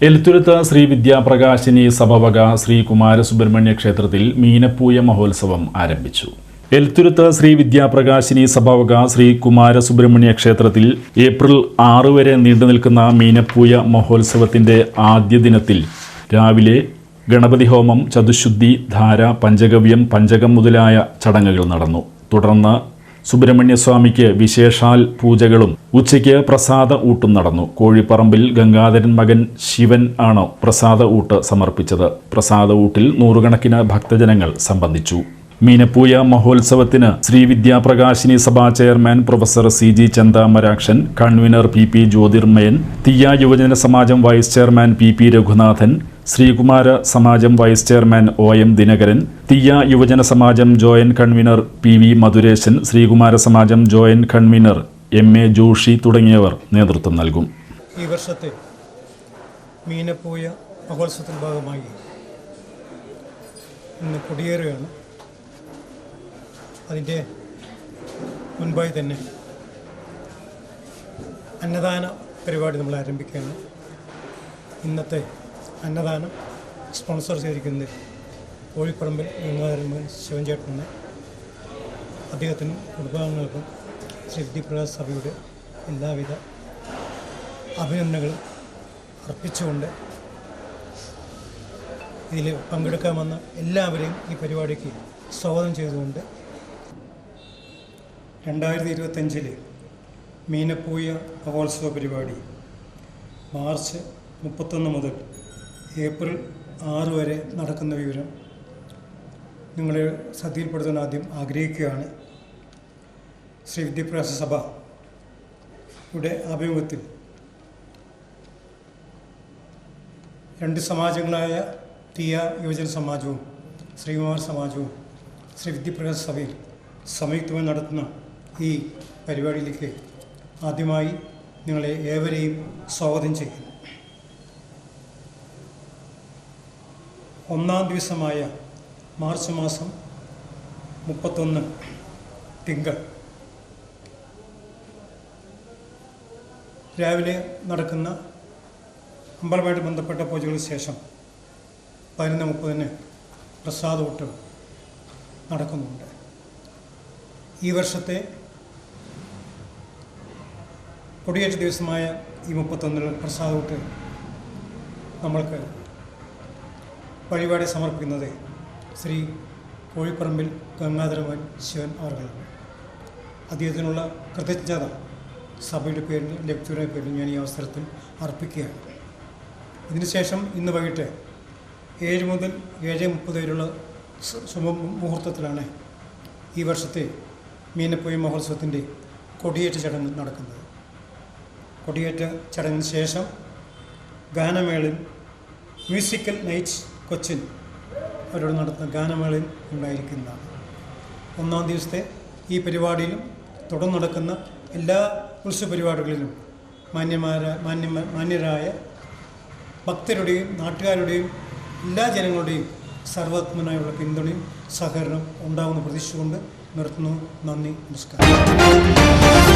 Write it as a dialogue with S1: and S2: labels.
S1: എൽത്തുരുത്ത് ശ്രീ വിദ്യാപ്രകാശിനി സഭവക ശ്രീ കുമാരസുബ്രഹ്മണ്യ ക്ഷേത്രത്തിൽ മീനപ്പൂയ മഹോത്സവം ആരംഭിച്ചു. എൽത്തുരുത്ത് ശ്രീ വിദ്യാപ്രകാശിനി സഭവക ശ്രീ കുമാരസുബ്രഹ്മണ്യ ക്ഷേത്രത്തിൽ ഏപ്രിൽ 6 വരെ നീണ്ടുനിൽക്കുന്ന മീനപ്പൂയ മഹോത്സവത്തിന്റെ ആദ്യ ദിനത്തിൽ രാവിലെ ഗണപതി ഹോമം, ചതുശുദ്ധി, ധാര, പഞ്ചഗവ്യം, പഞ്ചകം മുതലായ ചടങ്ങുകൾ നടന്നു. തുടർന്ന് സുബ്രഹ്മണ്യസ്വാമിക്ക് വിശേഷാൽ പൂജകളും ഉച്ചയ്ക്ക് പ്രസാദ ഊട്ടും നടന്നു. കോഴിപ്പറമ്പിൽ ഗംഗാധരൻ മകൻ ശിവൻ ആണ് പ്രസാദ ഊട്ട് സമർപ്പിച്ചത്. പ്രസാദ ഊട്ടിൽ നൂറുകണക്കിന് ഭക്തജനങ്ങൾ സംബന്ധിച്ചു. മീനപ്പൂയ മഹോത്സവത്തിന് Shri Vidyaprakashini Sabha chairman professor CG Chanthamarakshan, convener PP Jyothirmayan, Theeya Yuvajana Samajam vice chairman PP Raghunathan, Sreekumara Samajam vice chairman OM Dinakaran, Theeya Yuvajana Samajam joint convener PV Madhuresan, Sreekumara Samajam joint convener MA Joshi തുടങ്ങിയവർ നേതൃത്വം നൽകും.
S2: ഈ വർഷത്തെ മീനപ്പൂയ മഹോത്സവത്തിന്റെ ഭാഗമായി ഇന്ന് കൊടിയേറുകയാണ്. അതിൻ്റെ മുൻപായി തന്നെ അന്നദാന പരിപാടി നമ്മൾ ആരംഭിക്കുകയാണ്. ഇന്നത്തെ അന്നദാനം സ്പോൺസർ ചെയ്തിരിക്കുന്നത് കോഴിപ്പറമ്പിൽ ഗംഗാധരൻ ശിവൻചേട്ടനാണ്. അദ്ദേഹത്തിനും കുടുംബാംഗങ്ങൾക്കും ശ്രീ വിദ്യാപ്രകാശ് സഭയുടെ എല്ലാവിധ അഭിനന്ദനങ്ങളും അർപ്പിച്ചുകൊണ്ട് ഇതിൽ പങ്കെടുക്കാമെന്ന എല്ലാവരെയും ഈ പരിപാടിക്ക് സ്വാഗതം ചെയ്തുകൊണ്ട് 2025 മീനപ്പൂയ മഹോത്സവ പരിപാടി മാർച്ച് 31 മുതൽ ഏപ്രിൽ 6 വരെ നടക്കുന്ന വിവരം നിങ്ങളെ ശ്രദ്ധയിൽപ്പെടുത്താൻ ആദ്യം ആഗ്രഹിക്കുകയാണ്. ശ്രീ വിദ്യാപ്രകാശ സഭയുടെ ആഭിമുഖ്യത്തിൽ 2 സമാജങ്ങളായ തീയ യുവജന സമാജവും ശ്രീകുമാർ സമാജവും ശ്രീ വിദ്യാപ്രകാശ സഭയിൽ സംയുക്തമായി നടത്തുന്ന ഈ പരിപാടിയിലേക്ക് ആദ്യമായി നിങ്ങളെ ഏവരെയും സ്വാഗതം ചെയ്യുന്നു. ഒന്നാം ദിവസമായ മാർച്ച് മാസം 31 തിങ്കൾ രാവിലെ നടക്കുന്ന അമ്പലമായിട്ട് ബന്ധപ്പെട്ട പൂജകൾക്ക് ശേഷം 11:30 പ്രസാദ ഊട്ട് നടക്കുന്നുണ്ട്. ഈ വർഷത്തെ കൊടിയേറ്റ ദിവസമായ ഈ 31 പ്രസാദ ഊട്ട് നമ്മൾക്ക് വഴിപാട് സമർപ്പിക്കുന്നത് ശ്രീ കോഴിപ്പറമ്പിൽ ഗംഗാധരൻ ശിവൻ അവർകളാണ്. അദ്ദേഹത്തിനുള്ള കൃതജ്ഞത സഭയുടെ പേരിൽ ലക്ചറുടെ പേരിൽ ഞാൻ ഈ അവസരത്തിൽ അർപ്പിക്കുകയാണ്. ഇതിനുശേഷം ഇന്ന് വൈകിട്ട് 7 മുതൽ 7:30 വരെയുള്ള ശുഭമുഹൂർത്തത്തിലാണ് ഈ വർഷത്തെ മീനപ്പൂയ മഹോത്സവത്തിൻ്റെ കൊടിയേറ്റ ചടങ്ങ് നടക്കുന്നത്. കൊടിയേറ്റ ചടങ്ങിന് ശേഷം ഗാനമേളയിൽ മ്യൂസിക്കൽ നൈറ്റ്സ് കൊച്ചിൻ അവരോട് നടത്തുന്ന ഗാനമേളയിൽ ഉണ്ടായിരിക്കുന്നതാണ്. ഒന്നാം ദിവസത്തെ ഈ പരിപാടിയിലും തുടർന്ന് നടക്കുന്ന എല്ലാ ഉത്സവ പരിപാടികളിലും മാന്യരായ ഭക്തരുടെയും നാട്ടുകാരുടെയും എല്ലാ ജനങ്ങളുടെയും സർവാത്മനായുള്ള പിന്തുണയും സഹകരണം ഉണ്ടാകുമെന്ന് പ്രതീക്ഷിച്ചുകൊണ്ട് നിർത്തുന്നു. നന്ദി, നമസ്കാരം.